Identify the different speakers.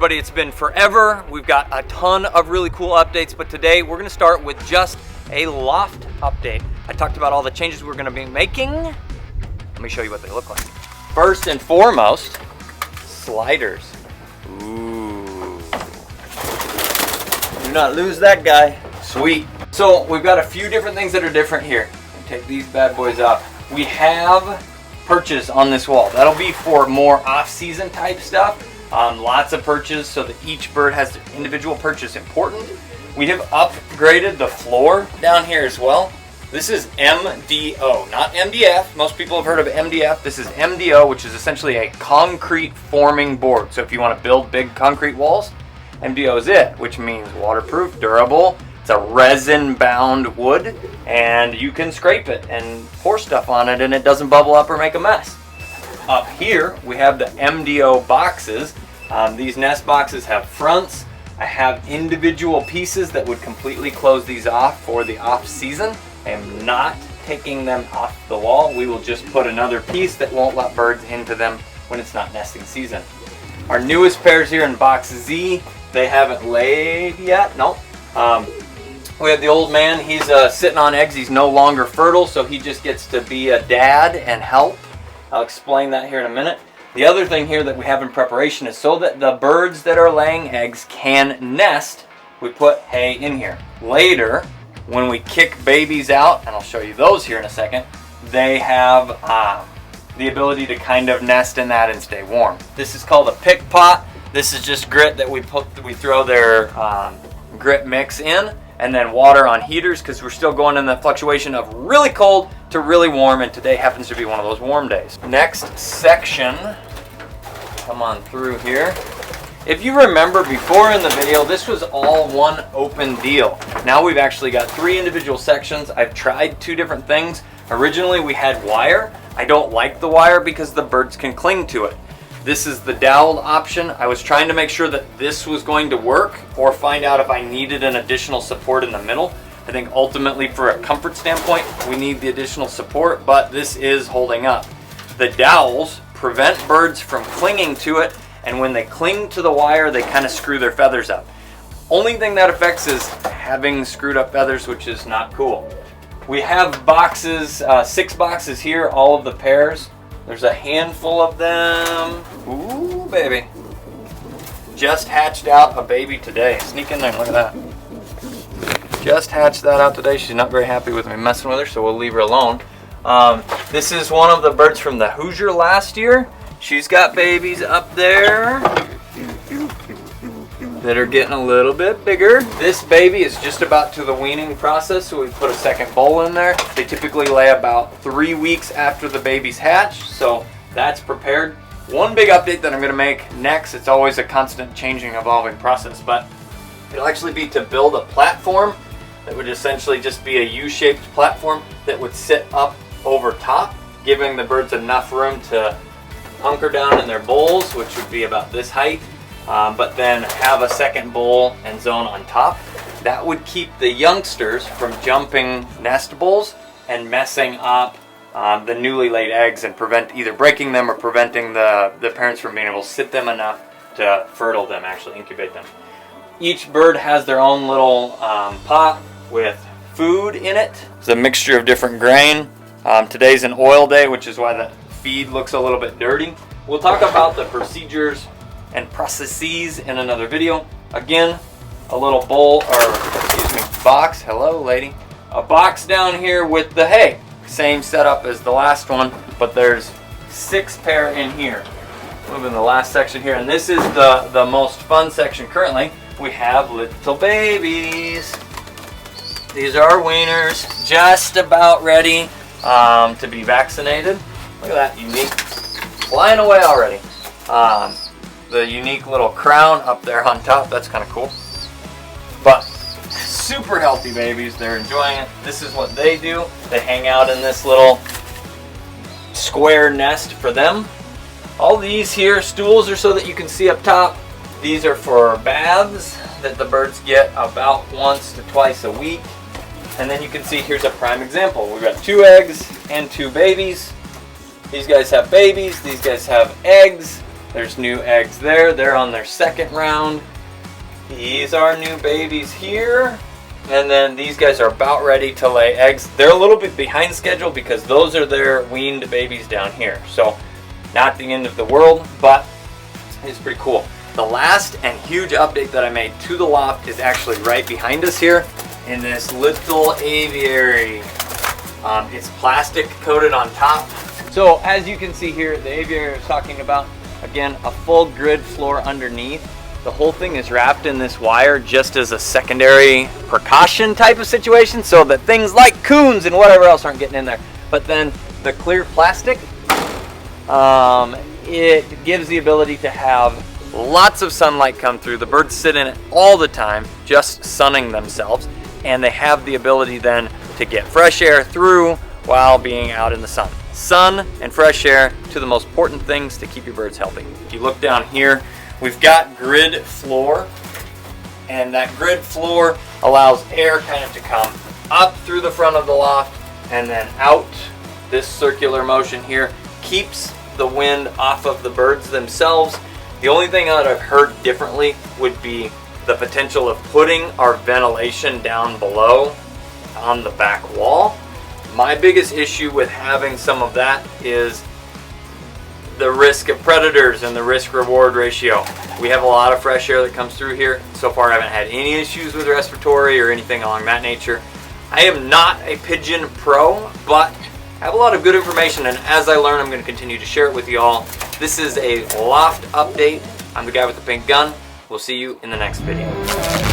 Speaker 1: everybody, it's been forever. We've got a ton of really cool updates, but today we're gonna start with just a loft update. I talked about all the changes we're gonna be making. Let me show you what they look like. First and foremost, sliders. Ooh. Do not lose that guy. Sweet. So we've got a few different things that are different here. Take these bad boys off. We have perches on this wall. That'll be for more off-season type stuff. Lots of perches so that each bird has their individual perches. Important. We have upgraded the floor down here as well. This is MDO, not MDF. Most people have heard of MDF. This is MDO, which is essentially a concrete forming board. So if you want to build big concrete walls, MDO is it, which means waterproof, durable. It's a resin-bound wood, and you can scrape it and pour stuff on it, and it doesn't bubble up or make a mess. Up here, we have the MDO boxes. These nest boxes have fronts. I have individual pieces that would completely close these off for the off season. I am not taking them off the wall. We will just put another piece that won't let birds into them when it's not nesting season. Our newest pairs here in box Z, they haven't laid yet. Nope. We have the old man. He's sitting on eggs. He's no longer fertile, so he just gets to be a dad and help. I'll explain that here in a minute. The other thing here that we have in preparation is so that the birds that are laying eggs can nest, we put hay in here. Later, when we kick babies out, and I'll show you those here in a second, they have the ability to kind of nest in that and stay warm. This is called a pick pot. This is just grit that we throw their grit mix in, and then water on heaters, because we're still going in the fluctuation of really cold to really warm, and today happens to be one of those warm days. Next section, come on through here. If you remember before in the video, this was all one open deal. Now we've actually got 3 individual sections. I've tried 2 different things. Originally we had wire. I don't like the wire because the birds can cling to it. This is the dowel option. I was trying to make sure that this was going to work or find out if I needed an additional support in the middle. I think ultimately for a comfort standpoint, we need the additional support, but this is holding up. The dowels prevent birds from clinging to it, and when they cling to the wire, they kind of screw their feathers up. Only thing that affects is having screwed up feathers, which is not cool. We have boxes, 6 boxes here, all of the pairs. There's a handful of them. Ooh, baby. Just hatched out a baby today. Sneak in there and look at that. Just hatched that out today. She's not very happy with me messing with her, so we'll leave her alone. This is one of the birds from the Hoosier last year. She's got babies up there that are getting a little bit bigger. This baby is just about to the weaning process, so we put a second bowl in there. They typically lay about 3 weeks after the baby's hatched, so that's prepared. One big update that I'm going to make next, it's always a constant changing, evolving process, but it'll actually be to build a platform that would essentially just be a U-shaped platform that would sit up over top, giving the birds enough room to hunker down in their bowls, which would be about this height. But then have a second bowl and zone on top. That would keep the youngsters from jumping nest bowls and messing up the newly laid eggs and prevent either breaking them or preventing the parents from being able to sit them enough to fertile them, actually incubate them. Each bird has their own little pot with food in it. It's a mixture of different grain. Today's an oil day, which is why the feed looks a little bit dirty. We'll talk about the procedures and processes in another video. Again, a little bowl, or excuse me, box. Hello, lady. A box down here with the hay. Same setup as the last one, but there's 6 pair in here. Moving the last section here, and this is the most fun section currently. We have little babies. These are weaners, just about ready to be vaccinated. Look at that, unique, flying away already. The unique little crown up there on top, that's kind of cool. But super healthy babies, they're enjoying it. This is what they do. They hang out in this little square nest for them. All these here stools are so that you can see up top. These are for baths that the birds get about once to twice a week. And then you can see here's a prime example. We've got 2 eggs and 2 babies. These guys have babies, these guys have eggs. There's new eggs there. They're on their second round. These are new babies here. And then these guys are about ready to lay eggs. They're a little bit behind schedule because those are their weaned babies down here. So not the end of the world, but it's pretty cool. The last and huge update that I made to the loft is actually right behind us here in this little aviary. It's plastic coated on top. So as you can see here, the aviary I was talking about, again, a full grid floor underneath. The whole thing is wrapped in this wire just as a secondary precaution type of situation so that things like coons and whatever else aren't getting in there. But then the clear plastic, it gives the ability to have lots of sunlight come through. The birds sit in it all the time, just sunning themselves, and they have the ability then to get fresh air through while being out in the sun. Sun and fresh air, two of the most important things to keep your birds healthy. If you look down here, we've got grid floor, and that grid floor allows air kind of to come up through the front of the loft and then out. This circular motion here keeps the wind off of the birds themselves. The only thing that I've heard differently would be the potential of putting our ventilation down below on the back wall. My biggest issue with having some of that is the risk of predators and the risk-reward ratio. We have a lot of fresh air that comes through here. So far I haven't had any issues with respiratory or anything along that nature. I am not a pigeon pro, but I have a lot of good information, and as I learn I'm going to continue to share it with you all. This is a loft update. I'm the guy with the pink gun. We'll see you in the next video.